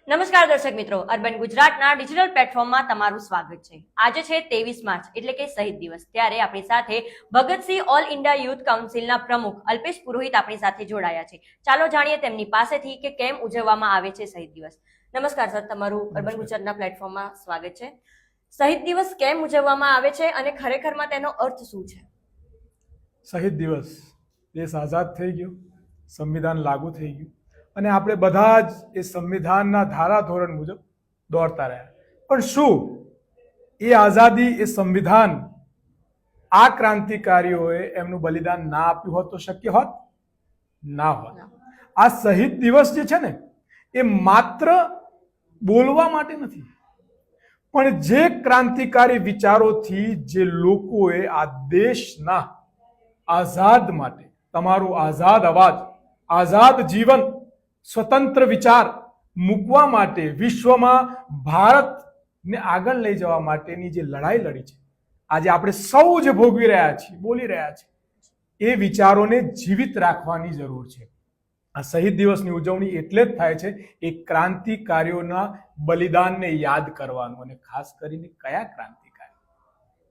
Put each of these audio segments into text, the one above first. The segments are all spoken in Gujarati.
નમસ્કાર દર્શક મિત્રો, અર્બન ગુજરાતના ડિજિટલ પ્લેટફોર્મમાં તમારું સ્વાગત છે। આજે છે 23 માર્ચ એટલે કે શહીદ દિવસ। ત્યારે આપણી સાથે ભગતસિંહ ઓલ ઇન્ડિયા યુથ કાઉન્સિલના પ્રમુખ અલ્પેશ પુરોહિત આપણી સાથે જોડાયા છે। ચાલો જાણીએ તેમની પાસેથી કે કેમ ઉજવવામાં આવે છે શહીદ દિવસ। નમસ્કાર સર, તમારું અર્બન ગુજરાતના પ્લેટફોર્મમાં સ્વાગત છે। શહીદ દિવસ કેમ ઉજવવામાં આવે છે અને ખરેખરમાં તેનો અર્થ શું છે? શહીદ દિવસ, દેશ આઝાદ થઈ ગયો, સંવિધાન લાગુ થઈ ગયું અને આપણે બધા જ એ સંવિધાનના ધારાધોરણ મુજબ દોડતા રહ્યા। પણ શું એ આઝાદી, એ સંવિધાન આ ક્રાંતિકારીઓએ એમનું બલિદાન ના આપ્યું હોત તો શક્ય હોત? ના હોત। આ શહીદ દિવસ જે છે ને, એ માત્ર બોલવા માટે નથી, પણ જે ક્રાંતિકારી વિચારોથી જે લોકોએ આ દેશના આઝાદ માટે, તમારું આઝાદ અવાજ, આઝાદ જીવન, સ્વતંત્ર વિચાર મૂકવા માટે, વિશ્વમાં ભારતને આગળ લઈ જવા માટેની જે લડાઈ લડી છે, આજે આપણે સૌ જે ભોગવી રહ્યા છીએ, બોલી રહ્યા છીએ, એ વિચારોને જીવિત રાખવાની જરૂર છે। આ શહીદ દિવસની ઉજવણી એટલે જ થાય છે એ ક્રાંતિકારીઓના બલિદાનને યાદ કરવાનું। અને ખાસ કરીને કયા ક્રાંતિકારી?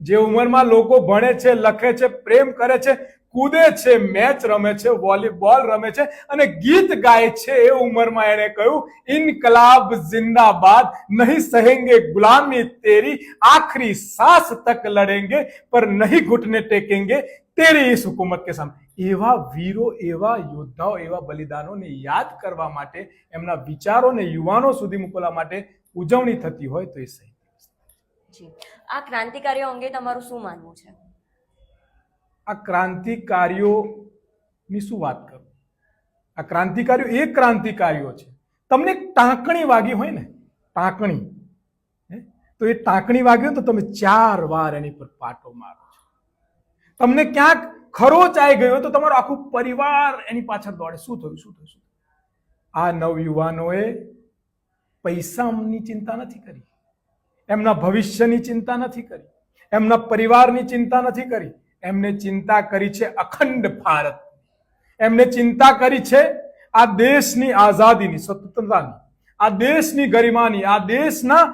જે ઉંમરમાં લોકો ભણે છે, લખે છે, પ્રેમ કરે છે, કૂદે છે, મેચ રમે છે, વોલીબોલ રમે છે અને ગીત ગાય છે, એ ઉંમરમાં એણે કહ્યું, ઇન્કલાબ જિંદાબાદ, નહીં સહેંગે ગુલામી તેરી, આખરી सांस तक लड़ेंगे पर नहीं घुटने टेकेंगे तेरी इस हुकूमत के सामने। એવા વીરો, એવા યોદ્ધાઓ, એવા બલિદાનોને યાદ કરવા માટે, એમના વિચારોને યુવાનો સુધી મોકલવા માટે ઉજવણી થતી હોય તો એ શહીદ દિવસ જી, આ ક્રાંતિકારીઓ અંગે તમારું શું માનવું છે? આ ક્રાંતિકારીઓની શું વાત કરું? આ ક્રાંતિકારીઓ એ ક્રાંતિકારીઓ છે, તમને એક ટાંકણી વાગી હોય ને, ટાંકણી, તો એ ટાંકણી વાગી હોય તો તમે 4 વાર એની પર પાટો મારો છો। તમને ક્યાંક ખરોચાઈ ગયો તો તમારો આખું પરિવાર એની પાછળ દોડે, શું થયું, શું થયું, શું થયું? આ નવયુવાનોએ પૈસાની ચિંતા નથી કરી, એમના ભવિષ્યની ચિંતા નથી કરી, એમના પરિવારની ચિંતા નથી કરી, એમને ચિંતા કરી છે અખંડ ભારત, એમને ચિંતા કરી છે આ દેશની આઝાદીની, સ્વતંત્રતાની, આ દેશની ગરિમાની, આ દેશના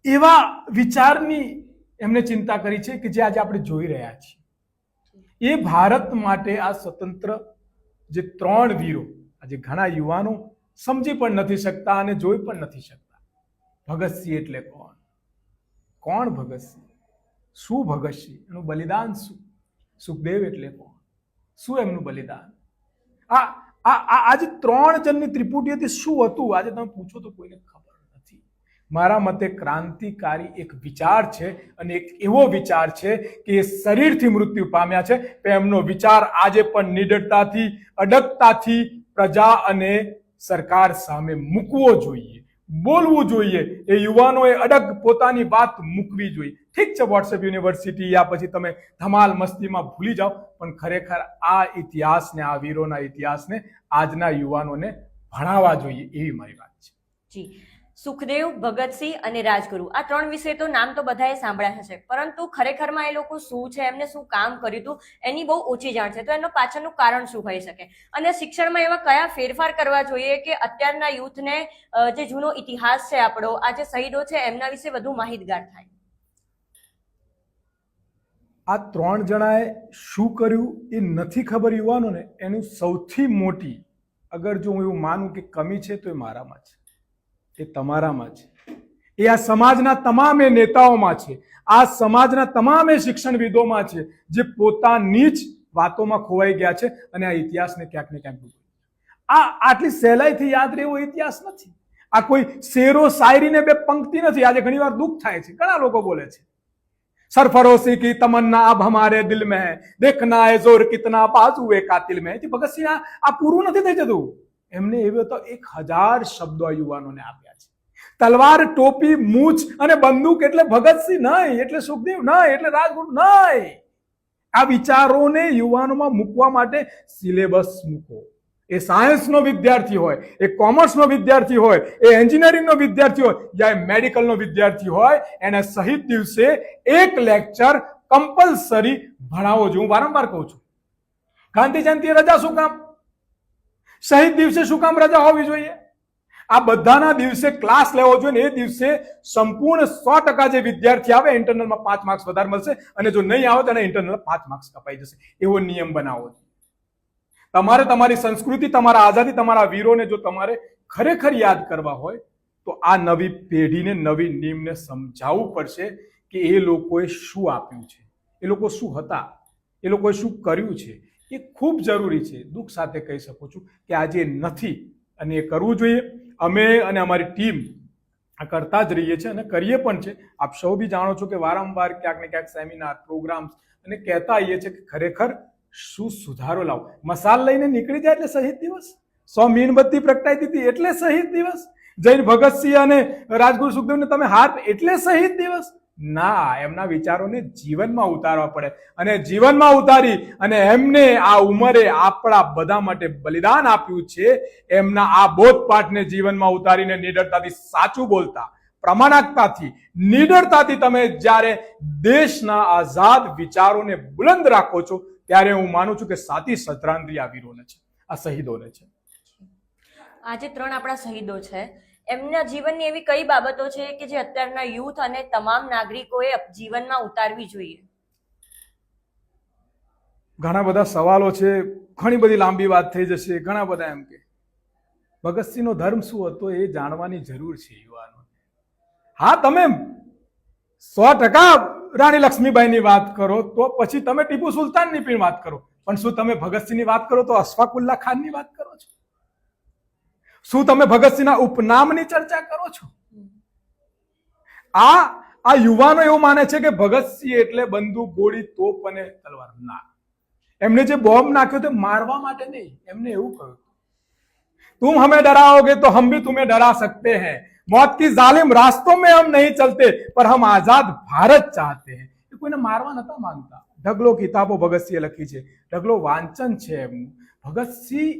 એવા વિચારની એમને ચિંતા કરી છે કે જે આજે આપણે જોઈ રહ્યા છીએ। એ ભારત માટે આ સ્વતંત્ર જે 3 વીરો, આજે ઘણા યુવાનો સમજી પણ નથી શકતા અને જોઈ પણ નથી શકતા। ભગતસિંહ એટલે કોણ? કોણ ભગતસિંહ? શું ભગતસિંહ? એનું બલિદાન શું? સુખદેવ એટલે કોણ? શું એમનું બલિદાન? આજે 3 જણની ત્રિપુટી હતી, શું હતું? આજે તમે પૂછો તો કોઈને ખબર નથી। મારા મતે ક્રાંતિકારી એક વિચાર છે અને એક એવો વિચાર છે કે એ શરીરથી મૃત્યુ પામ્યા છે, પણ એમનો વિચાર આજે પણ નિડરતાથી, અડગતાથી પ્રજા અને સરકાર સામે મૂકવો જોઈએ, બોલવું જોઈએ। એ યુવાનોએ અડગ પોતાની વાત મૂકવી જોઈએ। ઠીક છે, વોટ્સએપ યુનિવર્સિટી યા પછી તમે ધમાલ મસ્તીમાં ભૂલી જાઓ, પણ ખરેખર આ ઇતિહાસને, આ વીરોના ઇતિહાસને આજના યુવાનોને ભણાવવા જોઈએ, એવી મારી વાત છે। જી, સુખદેવ, ભગતસિંહ અને રાજગુરુ, આ 3 વિશે તો નામ તો બધાએ સાંભળ્યા હશે, પરંતુ ખરેખરમાં એ લોકો શું છે, એમને શું કામ કર્યું હતું, એની બહુ ઓછી જાણ છે। તો એનું પાછળનું કારણ શું હોઈ શકે અને શિક્ષણમાં એવા કયા ફેરફાર કરવા જોઈએ કે અત્યારના યુથને જે જૂનો ઇતિહાસ છે આપણો, આ જે શહીદો છે એમના વિશે વધુ માહિતગાર થાય? આ 3 જણાએ શું કર્યું એ નથી ખબર યુવાનોને, એનું સૌથી મોટી, અગર જો હું એવું માનું કે કમી છે તો એ મારામાં છે, એ તમારામાં છે, એ આ સમાજના તમામે નેતાઓમાં છે, આ સમાજના તમામે શિક્ષણવિદોમાં છે, જે પોતાની જ વાતોમાં ખોવાઈ ગયા છે અને આ ઇતિહાસને ક્યાંક ને ક્યાંક આટલી સહેલાઈથી યાદ રહેવો ઇતિહાસ નથી। આ કોઈ શેરો શાયરીને 2 પંક્તિ નથી। આજે ઘણી વાર દુઃખ થાય છે, ઘણા લોકો બોલે છે, सरफरोशी की तमन्ना अब हमारे दिल में है, देखना है जोर कितना बाजुए कातिल में। ભગતસિંહ આ પૂરું નથી થઈ જતું, એમને એવો તો 1000 શબ્દો આ યુવાનોને આપ્યા છે। તલવાર, ટોપી, મૂછ અને બંદૂક એટલે ભગતસિંહ નહીં, એટલે સુખદેવ નહીં, એટલે રાજગુરુ નહીં। આ વિચારોને યુવાનોમાં મૂકવા માટે સિલેબસ મૂકો। એ સાયન્સનો વિદ્યાર્થી હોય, એ કોમર્સનો વિદ્યાર્થી હોય, એ એન્જિનિયરિંગનો વિદ્યાર્થી હોય યા મેડિકલનો વિદ્યાર્થી હોય, એને શહીદ દિવસે 1 લેક્ચર કમ્પલસરી ભણાવવો જોઈએ। હું વારંવાર કહું છું, ગાંધી જયંતિએ રજા શું કામ? શહીદ દિવસે શું કામ રજા હોવી જોઈએ? આ બધાના દિવસે ક્લાસ લેવો જોઈએ ને એ દિવસે સંપૂર્ણ 100% જે વિદ્યાર્થી આવે ઇન્ટરનલમાં 5 માર્ક્સ વધારે મળશે અને જો નહીં આવે તો એને ઇન્ટરનલ 5 માર્ક્સ કપાઈ જશે. એવો નિયમ બનાવવો જોઈએ. તમારે તમારી સંસ્કૃતિ, તમારા આઝાદી, તમારા વીરોને જો તમારે ખરેખર યાદ કરવા હોય તો આ નવી પેઢીને, નવી નીમને સમજાવવું પડશે કે એ લોકોએ શું આપ્યું છે, એ લોકો શું હતા, એ લોકોએ શું કર્યું છે. એ ખૂબ જરૂરી છે. દુઃખ સાથે કહી શકું છું કે આજે નથી અને એ કરવું જોઈએ. અમે અને અમારી ટીમ આ કરતા જ રહીએ છીએ અને કરીએ પણ છે. આપ સૌ બી જાણો છો કે વારંવાર ક્યાંક ને ક્યાંક સેમિનાર, પ્રોગ્રામ્સ અને કહેતા આવીએ છીએ કે ખરેખર શું સુધારો લાવો. મસાલ લઈને નીકળી જાય એટલે શહીદ દિવસ, 100 મીણબત્તી પ્રગટાઈ દીધી એટલે શહીદ દિવસ, જૈન ભગતસિંહ અને રાજગુરુ સુખદેવને તમે હાથ એટલે શહીદ દિવસ. ના, એમના વિચારોને જીવનમાં ઉતારવા પડે અને જીવનમાં ઉતારી અને એમને આ ઉંમરે આપણા બધા માટે બલિદાન આપ્યું છે. એમના આ બોધપાઠને જીવનમાં ઉતારીને નિડરતાથી સાચું બોલતા, પ્રમાણિકતાથી, નિડરતાથી તમે જ્યારે દેશના આઝાદ વિચારોને બુલંદ રાખો છો ત્યારે હું માનું છું કે સાચી શ્રદ્ધાંજલિ આ વીરોને છે, આ શહીદોને છે. આજે 3 આપણા શહીદો છે, એમના જીવનની એવી કઈ બાબતો છે કે જે અત્યારના યુથ અને તમામ નાગરિકોએ જીવનમાં ઉતારવી જોઈએ? ઘણા બધા સવાલો છે, ઘણી બધી લાંબી વાત થઈ જશે. ઘણા બધા એમ કે ભગતસિંહનો ધર્મ શું હતો એ જાણવાની જરૂર છે યુવાનો. હા, તમે 100% રાણી લક્ષ્મીબાઈની વાત કરો તો પછી તમે ટીપુ સુલતાનની પણ વાત કરો, પણ શું તમે ભગતસિંહની વાત કરો તો અશફાકુલ્લા ખાનની વાત કરો છો? શું તમે ભગતસિંહના ઉપનામની ચર્ચા કરો છો? આ યુવાનો એવું માને છે કે ભગતસિંહ એટલે બંદૂક, ગોળી, તોપ અને તલવાર. ના, એમને જે બોમ્બ નાખ્યો તે મારવા માટે નહીં. એમને એવું કહ્યું, तुम हमें डराओगे तो हम भी तुम्हें डरा सकते हैं. मौत की जालिम रास्तों में हम नहीं चलते पर हम आजाद भारत चाहते हैं. એ કોઈને મારવા નતા માંગતા. ઢગલો કિતાબો ભગતસિંહે લખી છે, ઢગલો વાંચન છે એમનું. ભગતસિંહ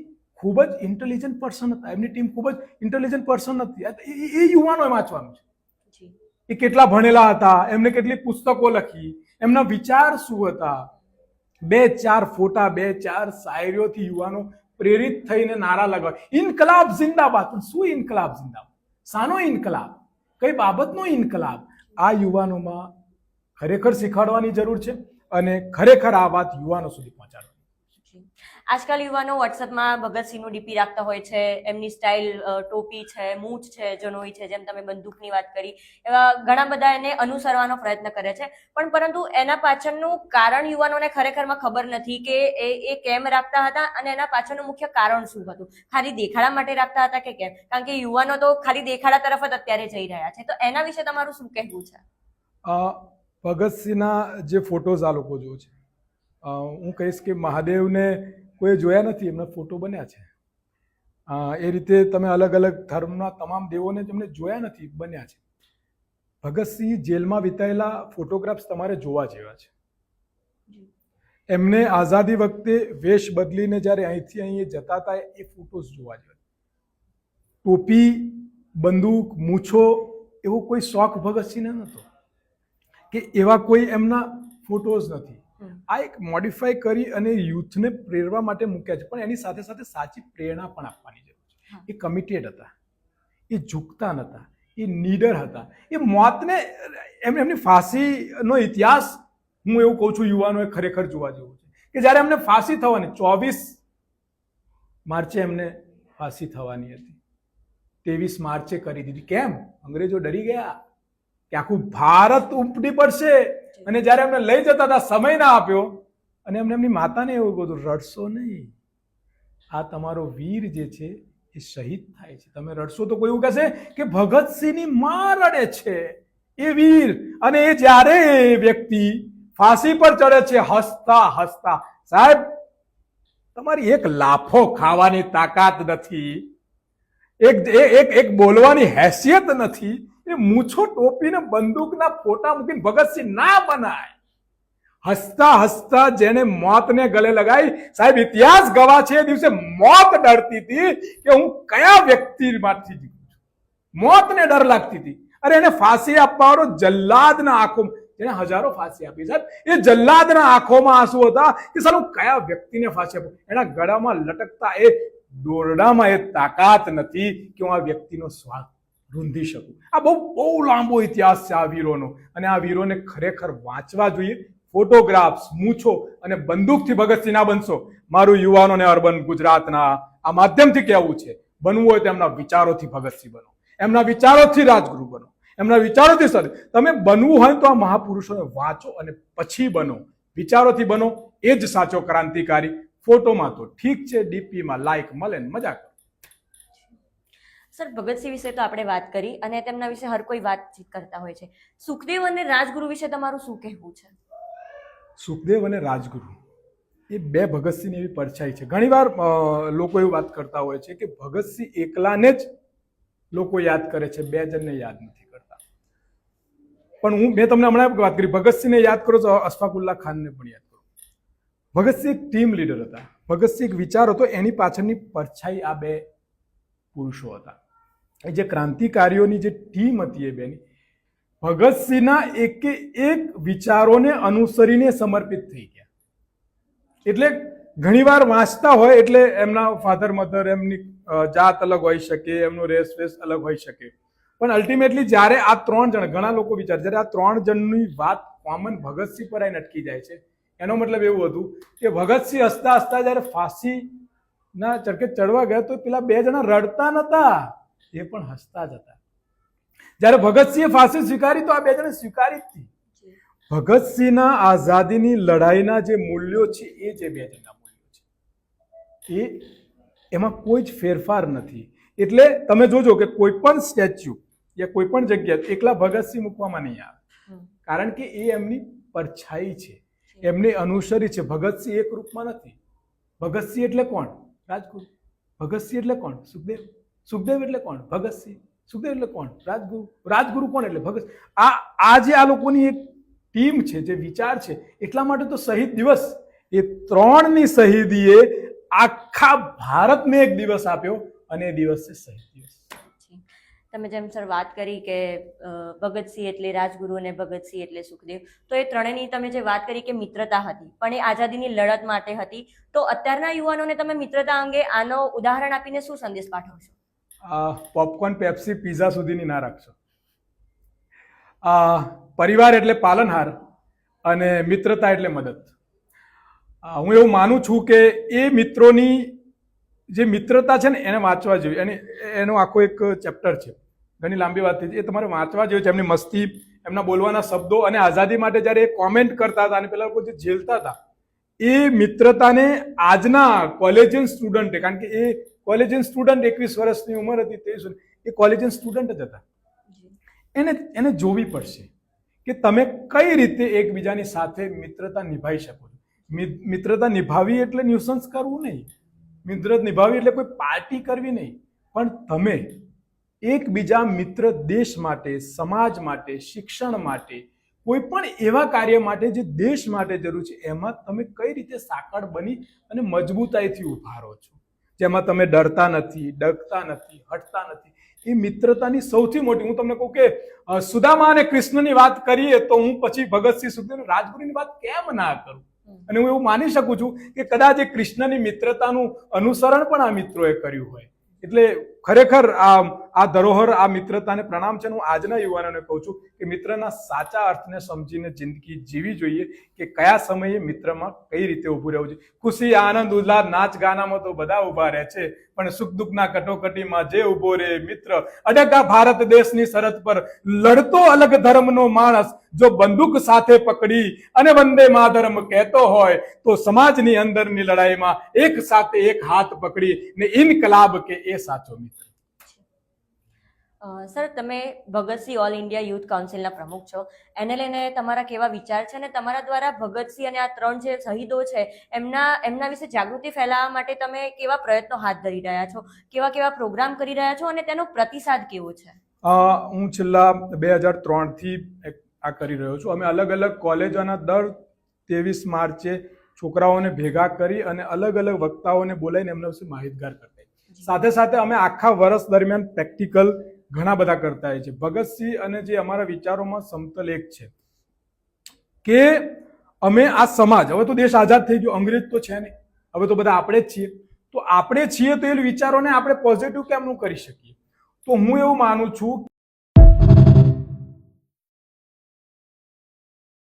ખૂબ જ ઇન્ટેલિજન્ટ પર્સન હતા, એમની ટીમ ખૂબ જ ઇન્ટેલિજન્ટ પર્સન હતી. એ યુવાનોએ વાંચવાનું છે. એ કેટલા ભણેલા હતા, એમને કેટલી પુસ્તકો લખી, એમના વિચાર શું હતા. 2-4 ફોટા, 2-4 શાયરીઓથી યુવાનો પ્રેરિત થઈને નારા લગાવે, ઇન્કલાબ જિંદાબાદ. પણ શું ઇન્કલાબ જિંદાબાદ? શાનો ઇન્કલાબ? કઈ બાબતનો ઇન્કલાબ? આ યુવાનોમાં ખરેખર શીખવાડવાની જરૂર છે અને ખરેખર આ વાત યુવાનો સુધી પહોંચાડવાની. આજકાલ યુવાનો વોટ્સઅપમાં ભગતસિંહનું ડીપી રાખતા હોય છે, એમની સ્ટાઇલ ટોપી છે, મૂછ છે, જનોઈ છે, જેમ તમે બંદૂકની વાત કરી, એવા ઘણા બધા એને અનુસરવાનો પ્રયત્ન કરે છે. પણ પરંતુ એના પાછળનું કારણ યુવાનોને ખરેખરમાં ખબર નથી કે એ કેમ રાખતા હતા અને એના પાછળનું મુખ્ય કારણ શું હતું. ખાલી દેખાડા માટે રાખતા હતા કે કેમ? કારણ કે યુવાનો તો ખાલી દેખાડા તરફ જ અત્યારે જઈ રહ્યા છે. તો એના વિશે તમારું શું કહેવું છે? ભગતસિંહના જે ફોટોઝ આ લોકો જોવે છે, હું કહીશ કે મહાદેવને કોઈ જોયા નથી, એમના ફોટો બન્યા છે. એ રીતે તમે અલગ અલગ ધર્મના તમામ દેવોને તમને જોયા નથી, બન્યા છે. ભગતસિંહ જેલમાં વિતાયેલા ફોટોગ્રાફ્સ તમારે જોવા જેવા છે. એમને આઝાદી વખતે વેશ બદલીને જ્યારે અહીંથી અહીં જતા હતા એ ફોટોઝ જોવા જેવા. ટોપી, બંદૂક, મૂછો એવો કોઈ શોખ ભગતસિંહને નહોતો કે એવા કોઈ એમના ફોટોઝ નથી. આ એક મોડિફાઈ કરી અને યુથને પ્રેરવા માટે મૂક્યા છે, પણ એની સાથે સાથે સાચી પ્રેરણા પણ આપવાની જરૂર છે. એ કમિટેડ હતા, એ ઝૂકતા નહોતા, એ નીડર હતા. એ મોતને એમની ફાંસીનો ઇતિહાસ હું એવું કહું છું યુવાનોએ ખરેખર જોવા જેવું છે કે જ્યારે એમને ફાંસી થવાની 24 માર્ચે એમને ફાંસી થવાની હતી, 23 માર્ચે કરી દીધી. કેમ? અંગ્રેજો ડરી ગયા કે આખું ભારત ઉપડી પડશે. અને જ્યારે એમને લઈ જતા હતા સમય ના આપ્યો અને એમને એમની માતાને એવું કહ્યું, રડશો નહીં, આ તમારો વીર જે છે એ શહીદ થાય છે, તમે રડશો તો કોઈ એવું કહેશે કે ભગતસિંહની માં રડે છે. એ વીર અને એ જ્યારે એ વ્યક્તિ ફાંસી પર ચડે છે હસતા હસતા, સાહેબ તમારી એક લાફો ખાવાની તાકાત નથી, એક બોલવાની હેસિયત નથી. એ મૂછો ટોપીને બંદૂકના ફોટા મૂકીને ભગતસિંહ ના બનાય. હસતા હસતા જેને મોતને ગલે લગાઈ, સાહેબ ઇતિહાસ ગવા છે એ દિવસે મોત ડરતી હતી કે હું કયા વ્યક્તિમાંથી જીવું છું. મોતને ડર લાગતી હતી. અરે એને ફાંસી આપવાનો જલ્લાદના આંખો, જેને હજારો ફાંસી આપી સાહેબ, એ જલ્લાદના આંખોમાં આંસુ હતા કે સાલું કયા વ્યક્તિને ફાંસી આપું. એના ગળામાં લટકતા એ દોરડામાં એ તાકાત નથી કે હું આ વ્યક્તિનો સ્વાદ રૂંધી શકું. આ બહુ બહુ લાંબો ઇતિહાસ છે આ વીરોનો, અને આ વીરોને ખરેખર વાંચવા જોઈએ. ફોટોગ્રાફ્સ, મૂછો અને બંદૂકથી ભગતસિંહ ના બનશો. મારું યુવાનોને અર્બન ગુજરાતના આ માધ્યમથી કહેવું છે, બનવું હોય તો એમના વિચારોથી ભગતસિંહ બનો, એમના વિચારોથી રાજગુરુ બનો, એમના વિચારોથી સર તમે બનવું હોય તો આ મહાપુરુષોને વાંચો અને પછી બનો. વિચારોથી બનો, એ જ સાચો ક્રાંતિકારી. ફોટોમાં તો ઠીક છે, ડીપીમાં લાઈક મળે ને મજા કરો. સર, ભગતસિંહ વિશે તો આપણે વાત કરી અને તેમના વિશે હર કોઈ વાતચીત કરતા હોય છે. સુખદેવ અને રાજગુરુ વિશે તમારું શું કહેવું છે? સુખદેવ અને રાજગુરુ એ બે ભગતસિંહની એવી પરછાઈ છે. ઘણીવાર લોકો એવી વાત કરતા હોય છે કે ભગતસિંહ એકલાને જ લોકો યાદ કરે છે, બે જણને યાદ નથી કરતા. પણ મેં તમને હમણાં વાત કરી, ભગતસિંહને યાદ કરો તો અશફાકુલ્લા ખાનને પણ યાદ કરો. ભગતસિંહ એક ટીમ લીડર હતા. ભગતસિંહ એક વિચાર હતો, એની પાછળની પરછાઈ આ બે પુરુષો હતા. એ જે ક્રાંતિકારીઓની જે ટીમ હતી એ બેની ભગતસિંહના એકે એક વિચારોને અનુસરીને સમર્પિત થઈ ગયા. એટલે ઘણીવાર વાંચતા હોય એટલે એમના ફાધર મધર, એમની જાત અલગ હોઈ શકે, એમનો રેસ વેસ અલગ હોઈ શકે, પણ અલ્ટિમેટલી જ્યારે આ ત્રણ જણ, ઘણા લોકો વિચારે જ્યારે આ ત્રણ જણની વાત કોમન ભગતસિંહ પર આવીને અટકી જાય છે, એનો મતલબ એવું હતું કે ભગતસિંહ હસતા હસતા જ્યારે ફાંસીના ચરકે ચડવા ગયા તો પેલા બે જણા રડતા નતા, એ પણ હસતા જ હતા. જ્યારે ભગતસિંહે ફાંસી સ્વીકારી તો આ બે જણે સ્વીકારી જ હતી. ભગતસિંહના આઝાદીની લડાઈના જે મૂલ્યો છે એ જે બે જણના મૂલ્યો છે, એમાં કોઈ જ ફેરફાર નથી. એટલે તમે જોજો કે કોઈ પણ સ્ટેચ્યુ યા કોઈ પણ જગ્યાએ એકલા ભગતસિંહ મૂકવામાં નહીં આવે, કારણ કે એ એમની પરછાઈ છે, એમને અનુસરી છે. ભગતસિંહ એક રૂપમાં નથી. ભગતસિંહ એટલે કોણ? રાજગુરુ. ભગતસિંહ એટલે કોણ? સુખદેવ. સુખદેવ એટલે કોણ? ભગતસિંહ. સુખદેવ એટલે કોણ? રાજગુરુ. રાજગુરુ કોણ? એટલે ભગત. આ જે આ લોકોની એક ટીમ છે, જે વિચાર છે, એટલા માટે તો શહીદ દિવસ, એ ત્રણની શહીદીએ આખા ભારતને એક દિવસ આપ્યો, અને એ દિવસ છે શહીદ દિવસ. તમે જેમ સર વાત કરી કે ભગતસિંહ એટલે રાજગુરુ અને ભગતસિંહ એટલે સુખદેવ, તો એ ત્રણેયની તમે જે વાત કરી કે મિત્રતા હતી, પણ એ આઝાદીની લડત માટે હતી, તો અત્યારના યુવાનોને તમે મિત્રતા અંગે આનો ઉદાહરણ આપીને શું સંદેશ પાઠવશો? પોપકોર્ન, પેપ્સી, પીઝા સુધીની ના રાખશો. પરિવાર એટલે પાલનહાર અને મિત્રતા એટલે મદદ. હું એવું માનું છું કે એ મિત્રોની જે મિત્રતા છે ને એને વાંચવા જોઈએ, અને એનો આખો એક ચેપ્ટર છે, ઘણી લાંબી વાત થઈ, એ તમારે વાંચવા જોઈએ છે. એમની મસ્તી, એમના બોલવાના શબ્દો, અને આઝાદી માટે જ્યારે એ કોમેન્ટ કરતા હતા અને પેલા લોકો જે ઝેલતા હતા, એ મિત્રતાને આજના કોલેજિયન સ્ટુડન્ટે, કારણ કે એ કોલેજિયન સ્ટુડન્ટ 21 વર્ષની ઉંમર હતી, 23, એ કોલેજિયન સ્ટુડન્ટ જ હતા, એને જોવી પડશે કે તમે કઈ રીતે એકબીજાની સાથે મિત્રતા નિભાવી શકો છો. મિત્રતા નિભાવી એટલે ન્યુસન્સ કરવું નહીં, મિત્રતા નિભાવી એટલે કોઈ પાર્ટી કરવી નહીં, પણ તમે એકબીજા મિત્ર દેશ માટે, સમાજ માટે, શિક્ષણ માટે, કોઈ પણ એવા કાર્ય માટે જે દેશ માટે જરૂર છે, એમાં તમે કઈ રીતે સાંકળ બની અને મજબૂતાઈથી ઉભા રહો છો, જેમાં તમે ડરતા નથી, ડગતા નથી, હટતા નથી. એ મિત્રતાની સૌથી મોટી, હું તમને કહું કે સુદામા અને કૃષ્ણની વાત કરીએ તો હું પછી ભગતસિંહ, સુખદેવ, રાજગુરુની વાત કેમ ના કરું? અને હું એવું માની શકું છું કે કદાચ એ કૃષ્ણની મિત્રતાનું અનુસરણ પણ આ મિત્રોએ કર્યું હોય. એટલે ખરેખર આ ધરોહર, આ મિત્રતાને પ્રણામ છે. હું આજના યુવાનોને કહું છું કે મિત્રના સાચા અર્થને સમજીને જિંદગી જીવી જોઈએ, કે કયા સમયે મિત્રમાં કઈ રીતે ઊભું રહેવું જોઈએ. ખુશી, આનંદ, ઉલ્લાસ, નાચ ગાનામાં તો બધા ઊભા રહે છે, પણ સુખ દુઃખના કટોકટીમાં જે ઊભો રહે મિત્ર, અડગા ભારત દેશની સરહદ પર લડતો અલગ ધર્મનો માણસ, જો બંદૂક સાથે પકડી અને વંદે માતરમ કહેતો હોય, તો સમાજની અંદરની લડાઈમાં એક સાથે એક હાથ પકડી ને ઇનકલાબ કે એ સાચો મિત્ર. સર, તમે ભગતસિંહ ઓલ ઇન્ડિયા યુથ કાઉન્સિલના પ્રમુખ છો, એને લઈને તમારા કેવા વિચાર છે, અને તમારા દ્વારા ભગતસિંહ અને આ ત્રણ જે શહીદો છે એમના વિશે જાગૃતિ ફેલાવવા માટે તમે કેવા પ્રયત્નો હાથ ધરી રહ્યા છો, કેવા પ્રોગ્રામ કરી રહ્યા છો, અને તેનો પ્રતિસાદ કેવો છે? હું છેલ્લા 2003થી આ કરી રહ્યો છું. અમે અલગ અલગ કોલેજોના દર 23 માર્ચે છોકરાઓને ભેગા કરી અને અલગ અલગ વક્તાઓને બોલાવીને એમના વિશે માહિતગાર કરતા. સાથે સાથે અમે આખા વર્ષ દરમિયાન પ્રેક્ટિકલ ઘણા બધા કરતા હોય છે. ભગતસિંહ અને જે અમારા વિચારોમાં સમતલ એક છે કે અમે આ સમાજ, હવે તો દેશ આઝાદ થઈ ગયો, અંગ્રેજ તો છે નહીં, હવે તો બધા આપણે જ છીએ, તો આપણે છીએ તો એ વિચારોને આપણે પોઝિટિવ કેમનું કરી શકીએ? તો હું એવું માનું છું